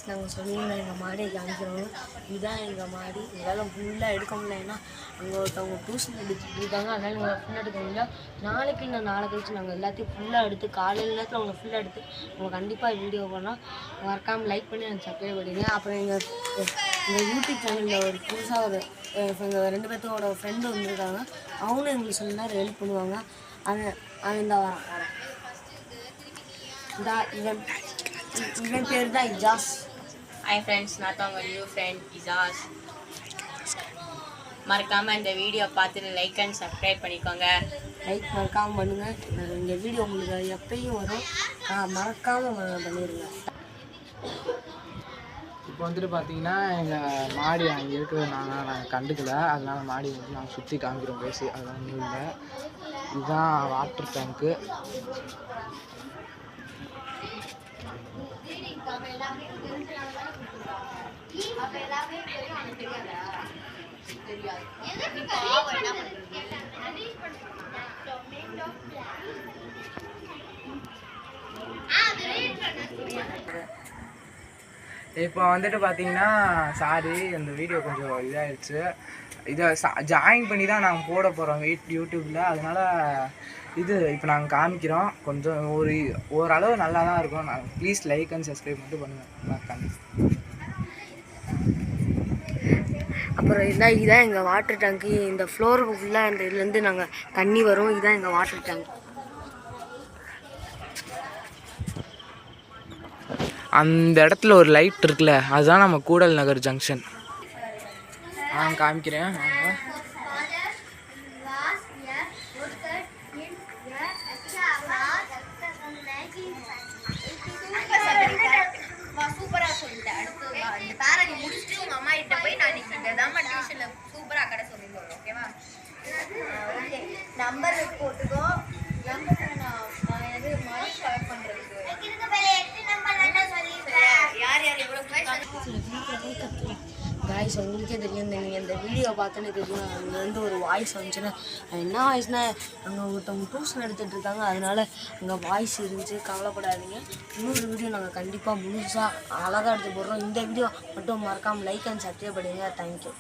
நாங்கள் சொல்லியிருந்தோம் எங்கள் மாடியை காமிக்கிறோம். இதுதான் எங்கள் மாடி. எங்களால் ஃபுல்லாக எடுக்க முடியலன்னா அங்கே ஒருத்தவங்க டியூஷன் எடுத்துகிட்டு இருக்காங்க. அதனால் எங்களை ஃபுல்லாக எடுக்க முடியல. நாளைக்கு நான் நாளை கழிச்சு நாங்கள் எல்லாத்தையும் ஃபுல்லாக எடுத்து காலையில் நேரத்தில் அவங்க ஃபுல்லாக எடுத்து அவங்க கண்டிப்பாக வீடியோ பண்ணால் மறக்காமல் லைக் பண்ணி எனக்கு சப்ஸ்கிரைப் பண்ணிடுங்க. அப்புறம் எங்கள் யூடியூப் சேனலில் ஒரு புதுசாக ஒரு எங்கள் 2 பேர்த்தோட ஃப்ரெண்டு வந்துருக்காங்க. அவங்களும் எங்களுக்கு சில நேரம் ஹெல்ப் பண்ணுவாங்க. அவன் இந்த வரேன் இவன் பேர் தான் இஜாஸ். Hi friends, நான் தான் உங்கள் நியூ ஃப்ரெண்ட் இஜாஸ். மறக்காமல் இந்த வீடியோ பார்த்துட்டு லைக் அண்ட் சப்ஸ்கிரைப் பண்ணிக்கோங்க. லைக் மறக்காமல் பண்ணுங்கள். இந்த வீடியோ உங்களுக்கு எப்பயும் வரும், மறக்காமல் பண்ணிடுங்க. இப்போ வந்துட்டு பார்த்தீங்கன்னா எங்கள் மாடி அங்கே இருக்கிறது நாங்கள் கண்டுக்கல. அதனால மாடி வந்து நாங்கள் சுற்றி காமிக்கிறோம் பேசி. அதெல்லாம் ஒன்றும் இல்லை. இதுதான் வாட்டர் டேங்க்கு. இப்போ வந்துட்டு பார்த்தீங்கன்னா சாரி இந்த வீடியோ கொஞ்சம் இதாகிடுச்சு. இதை ஜாயின் பண்ணி தான் நாங்கள் போட போகிறோம் யூடியூப்பில். அதனால் இது இப்போ நாங்கள் காமிக்கிறோம். கொஞ்சம் ஓரளவு நல்லா தான் இருக்கும். நாங்கள் ப்ளீஸ் லைக் அண்ட் சப்ஸ்கிரைப் மட்டும் பண்ணுங்கள். அப்புறம் இதான் எங்கள் வாட்டர் டேங்க்கு. இந்த ஃப்ளோருக்கு ஃபுல்லாக இந்த இதுலேருந்து நாங்கள் தண்ணி வரும். இதுதான் எங்கள் வாட்டர் டேங்க். அந்த இடத்துல ஒரு லைட் இருக்குல்ல, அதுதான் நம்ம கூடல் நகர் ஜங்ஷன். நான் காமிக்கிறேன். சூப்பராக சொல்லிட்டேன். அடுத்து பேரணி முடிச்சுட்டு உங்கள் அம்மா கிட்ட போய் நான் இதான் டியூஷனில் சூப்பராக கடை சொல்லிடுவோம். ஓகேவா? ஓகே, நம்பர் போட்டுக்கோ. நம்பர் நான் எது மாதிரி செலக்ட் பண்ணுறதுக்கு யார் யார் எவ்வளோ காய்ஸ் உங்களுக்கே தெரியும். நீங்கள் இந்த வீடியோ பார்த்தோன்னே தெரியும். அங்கேருந்து ஒரு வாய்ஸ் வந்துச்சுன்னா என்ன வாய்ஸ்னா அங்கே ஒருத்தவங்க டியூஷன் எடுத்துகிட்டு இருக்காங்க. அதனால் அங்கே வாய்ஸ் இருந்துச்சு. கவலைப்படாதீங்க. இன்னொரு வீடியோ நாங்கள் கண்டிப்பாக முழுசாக அழகாக எடுத்து போடுறோம். இந்த வீடியோ மட்டும் மறக்காமல் லைக் அண்ட் சப்ஸ்கிரைப் பண்ணுங்க. தேங்க்யூ.